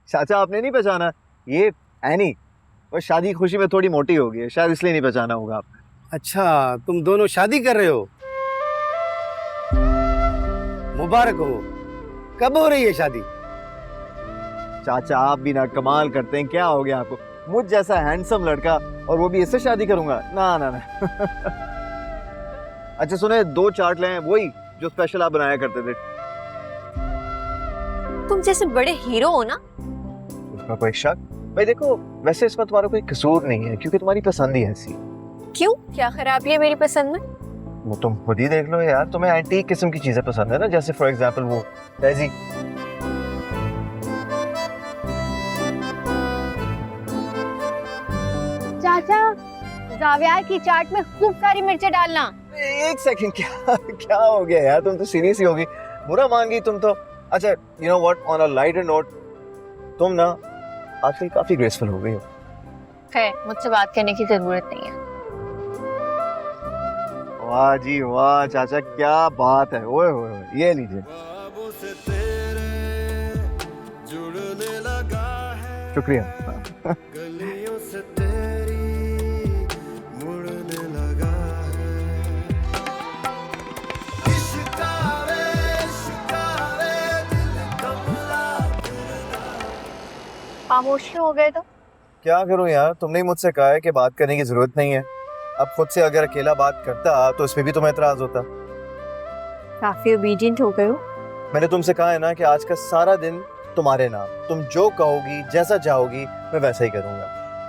चाचा आपने नहीं पहचाना, ये एनी। वो शादी की खुशी में थोड़ी मोटी हो गई है, शायद इसलिए नहीं पहचाना होगा आपने। अच्छा, तुम दोनों शादी कर रहे हो? मुबारक हो। कब हो रही है शादी? चाचा आप भी ना कमाल करते हैं, क्या हो गया आपको? मुझ जैसा हैंडसम लड़का और वो भी इससे शादी करूंगा? ना ना ना। अच्छा सुने, 2 चाट लें, वही जो स्पेशल आप बनाया करते थे। तुम जैसे बड़े हीरो हो ना। उसमें कोई शक? भाई देखो, वैसे इसमें तुम्हारा कोई कसूर नहीं है क्योंकि तुम्हारी पसंद ही ऐसी। क्यों, क्या खराबी है मेरी पसंद में? वो तुम खुद ही देख लो यार, तुम्हें एंटीक किस्म की चीजें पसंद है ना, जैसे फॉर एग्जांपल वो डेजी। चाचा, जावियार की चाट में खूब सारी मिर्चें डालना। एक सेकंड, क्या क्या हो गया यार, तुम तो सीरियस ही होगी, बुरा मान गई तुम तो। अच्छा you know what, on a lighter note, तुम ना आजकल काफी ग्रेसफुल हो गई हो। है, मुझसे बात करने की जरूरत नहीं है। वाह जी वाह चाचा, क्या बात है। ओए ओए, ये लीजिए। शुक्रिया। खामोशी हो गए तो? क्या करूं यार, तुमने ही मुझसे कहा है कि बात करने की जरूरत नहीं है। अब खुद से अगर अकेला बात करता तो इसमें भी तुम्हें एतराज होता। काफी ओबीडियंट हो गए हो। मैंने तुमसे कहा है ना कि आज का सारा दिन तुम्हारे नाम, तुम जो कहोगी जैसा चाहोगी मैं वैसा ही करूंगा।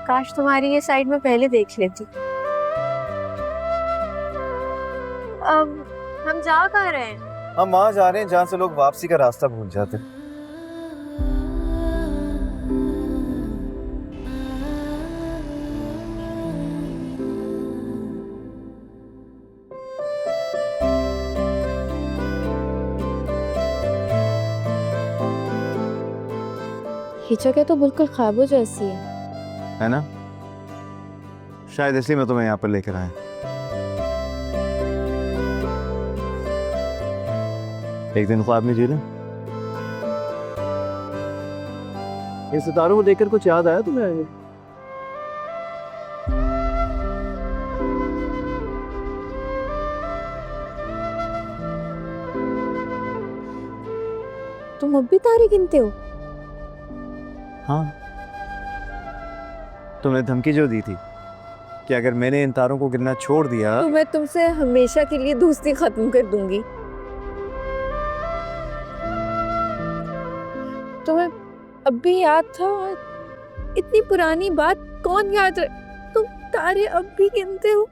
काश तुम्हारी ये साइड में पहले देख लेती। अब हम जा कहाँ रहे हैं? हम वहां जा रहे हैं जहाँ से लोग वापसी का रास्ता भूल जाते हैं। ये जगह तो बिल्कुल ख्वाबों जैसी है ना? शायद इसलिए मैं तुम्हें यहाँ पर लेकर आया। एक दिन ख्वाब में जी ले। इन सितारों को देखकर कुछ याद आया तुम्हें? तुम अब भी तारे गिनते हो? हाँ, तुमने धमकी जो दी थी कि अगर मैंने इन तारों को गिनना छोड़ दिया तो मैं तुमसे हमेशा के लिए दोस्ती खत्म कर दूंगी। तुम्हें अब भी याद था? इतनी पुरानी बात कौन याद रहे? तुम तारे अब भी गिनते हो?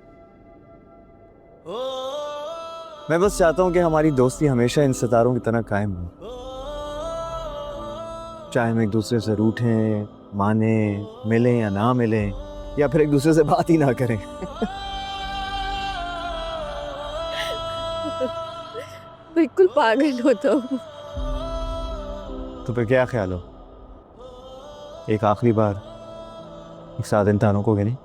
मैं बस चाहता हूँ कि हमारी दोस्ती हमेशा इन सितारों की तरह कायम हो, चाहे हम एक दूसरे से रूठें, माने, मिलें या ना मिलें, या फिर एक दूसरे से बात ही ना करें। बिल्कुल पागल हो तुम। तो फिर क्या ख्याल हो, एक आखिरी बार एक साथ इन तारों को गिने?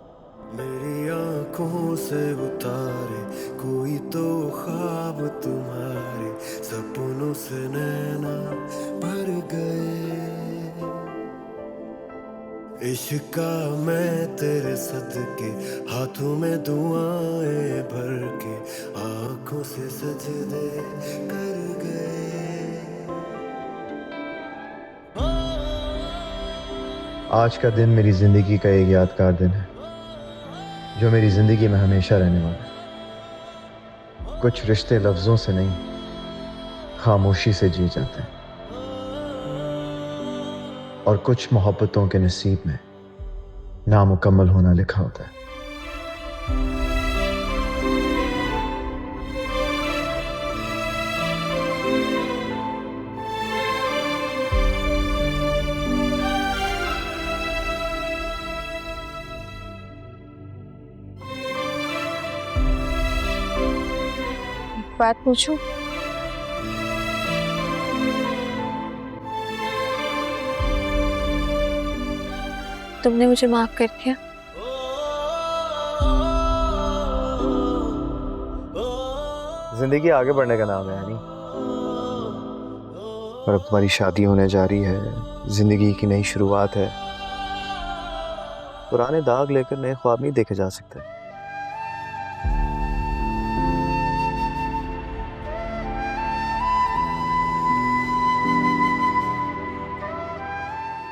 मेरी आंखों से उतारे कोई तो ख्वाब तुम्हारे, सपनों से नैना भर गए। इश्का मैं तेरे सदके, हाथों में दुआएं भर के, आंखों से सजदे कर गए। आज का दिन मेरी जिंदगी का एक यादगार दिन है जो मेरी जिंदगी में हमेशा रहने वाला है। कुछ रिश्ते लफ्जों से नहीं, खामोशी से जिए जाते हैं, और कुछ मोहब्बतों के नसीब में नामुकम्मल होना लिखा होता है। एक बात पूछूं? तुमने मुझे माफ कर दिया? जिंदगी आगे बढ़ने का नाम है यानी। और अब तुम्हारी शादी होने जा रही है, जिंदगी की नई शुरुआत है। पुराने दाग लेकर नए ख्वाब नहीं देखे जा सकते।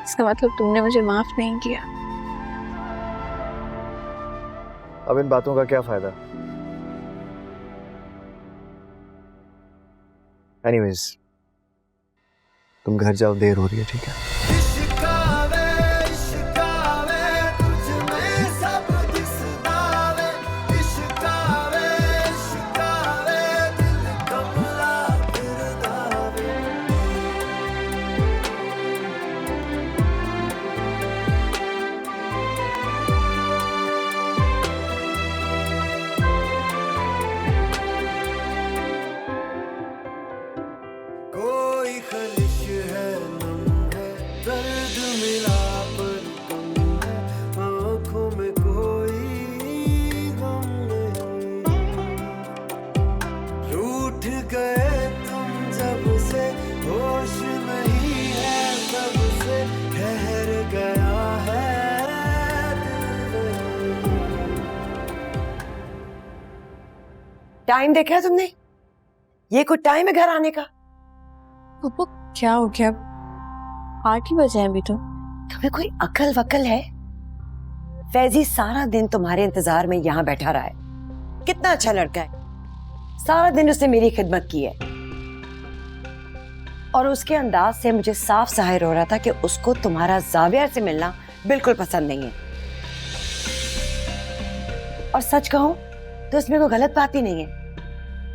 इसका मतलब तुमने मुझे माफ नहीं किया। अब इन बातों का क्या फायदा? एनीवेज, तुम घर जाओ, देर हो रही है, ठीक है? कोई खलिश है, नम है, दर्द मिला पर तुम है, आँखों में कोई गम नहीं। रूठ गए तुम जब से, होश नहीं है तब से, ठहर गया है दिल में। टाइम देखा है तुमने? ये कोई टाइम है घर आने का? पप्पू क्या हो गया? 8 ही बजे हैं अभी तो। तुम्हें कोई अकल वकल है? फैजी सारा दिन तुम्हारे इंतजार में यहाँ बैठा रहा है। कितना अच्छा लड़का है, सारा दिन उसने मेरी खिदमत की है और उसके अंदाज से मुझे साफ जाहिर हो रहा था कि उसको तुम्हारा जाविया से मिलना बिल्कुल पसंद नहीं है। और सच कहूं तो इसमें कोई गलत बात ही नहीं है।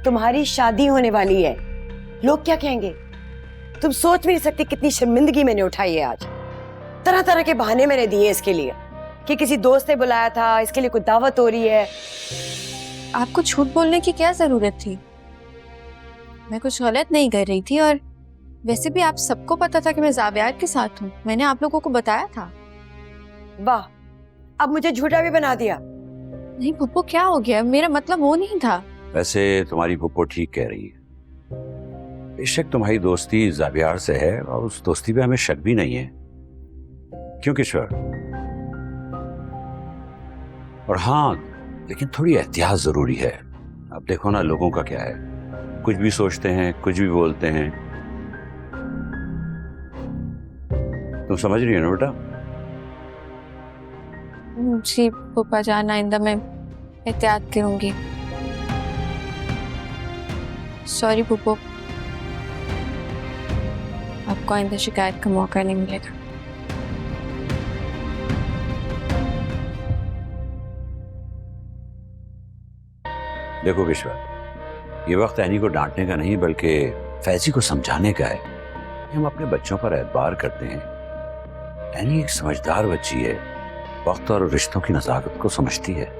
तुम्हारी शादी होने वाली है, लोग क्या कहेंगे? तुम सोच भी नहीं सकती कितनी शर्मिंदगी मैंने उठाई है आज। तरह तरह के बहाने मैंने दिए इसके लिए कि किसी दोस्त ने बुलाया था, इसके लिए कोई दावत हो रही है। आपको झूठ बोलने की क्या जरूरत थी? मैं कुछ गलत नहीं कर रही थी और वैसे भी आप सबको पता था कि मैं जावियार के साथ हूँ। मैंने आप लोगों को बताया था। वाह, अब मुझे झूठा भी बना दिया। नहीं पप्पू, क्या हो गया? मेरा मतलब वो नहीं था। वैसे तुम्हारी पुप्पो ठीक कह रही है। बेशक तुम्हारी दोस्ती जावियार से है और उस दोस्ती पे हमें शक भी नहीं है, क्यों किशोर? और हाँ, लेकिन थोड़ी एहतियात जरूरी है। अब देखो ना, लोगों का क्या है, कुछ भी सोचते हैं, कुछ भी बोलते हैं। तुम समझ रही हो ना बेटा? जी पप्पा जान, आइंदा मैं एहतियात करूंगी। सॉरी पुप्पो, आपको आइंदा शिकायत का मौका नहीं मिलेगा। देखो विश्वा, ये वक्त एनी को डांटने का नहीं बल्कि फैजी को समझाने का है। हम अपने बच्चों पर एतबार करते हैं। एनी एक समझदार बच्ची है, वक्त और रिश्तों की नज़ाकत को समझती है।